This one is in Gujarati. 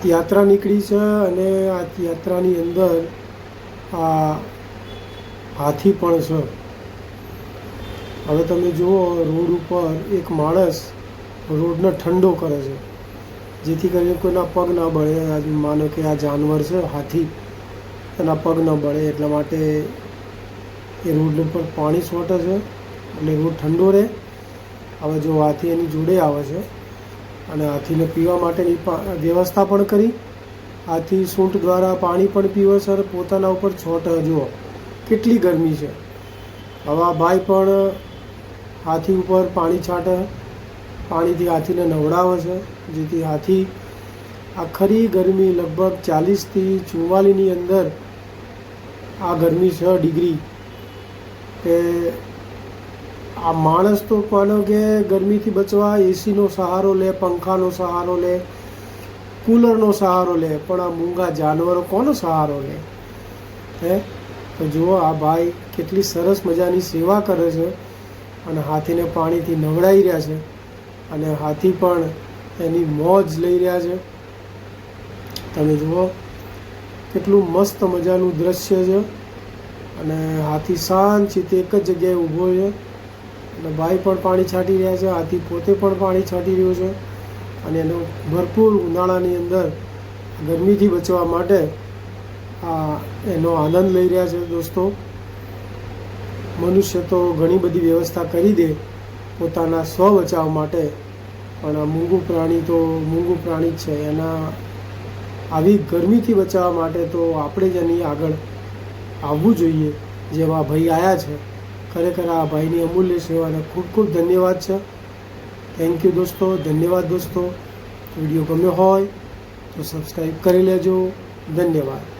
યાત્રા નીકળી છે અને આ યાત્રાની અંદર આ હાથી પણ છે. હવે તમે જુઓ, રોડ ઉપર એક માણસ રોડને ઠંડો કરે છે, જેથી કરીને કોઈના પગ ના બળે. માનો કે આ જાનવર છે હાથી, એના પગ ન બળે એટલા માટે એ રોડ ઉપર પાણી છોટે છે એટલે રોડ ઠંડો રહે. હવે જો હાથી એની જોડે આવે છે અને હાથીને પીવા માટેની વ્યવસ્થા પણ કરી. હાથી સૂંઢ દ્વારા પાણી પણ પીવે છે અને પોતાના ઉપર છોટે. જુઓ કેટલી ગરમી છે. હવે આ ભાઈ પણ હાથી ઉપર પાણી છાંટે, પાણીથી હાથીને નવડાવે છે, જેથી હાથી આ ખરી ગરમી લગભગ 40થી 44ની અંદર આ ગરમી 6 ડિગ્રી કે આ માણસ તો માનો કે ગરમીથી બચવા એસીનો સહારો લે, પંખાનો સહારો લે, કૂલરનો સહારો લે, પણ આ મૂંગા જાનવરો કોનો સહારો લે? તો જુઓ આ ભાઈ કેટલી સરસ મજાની સેવા કરે છે અને હાથીને પાણીથી નવડાવી રહ્યા છે અને હાથી પણ એની મોજ લઈ રહ્યા છે. તમે જુઓ કેટલું મસ્ત મજાનું દ્રશ્ય છે અને હાથી શાંતિથી એક જ જગ્યાએ ઊભો છે અને ભાઈ પણ પાણી છાંટી રહ્યા છે, હાથી પોતે પણ પાણી છાંટી રહ્યો છે અને એનો ભરપૂર ઉનાળાની અંદર ગરમીથી બચવા માટે એનો આનંદ લઈ રહ્યા છે. દોસ્તો, મનુષ્ય તો ઘણી બધી વ્યવસ્થા કરી દે પોતાના સ્વ બચાવ માટે, પણ આ મૂંગું પ્રાણી તો મૂંગું પ્રાણી જ છે. એના આવી ગરમીથી બચાવવા માટે તો આપણે જ એની આગળ આવવું જોઈએ, જેવા ભાઈ આવ્યા છે. ખરેખર આ ભાઈની અમૂલ્ય સેવાને ખૂબ ખૂબ ધન્યવાદ છે. થેન્ક યુ દોસ્તો, ધન્યવાદ દોસ્તો. વિડીયો ગમ્યો હોય તો સબસ્ક્રાઈબ કરી લેજો. ધન્યવાદ.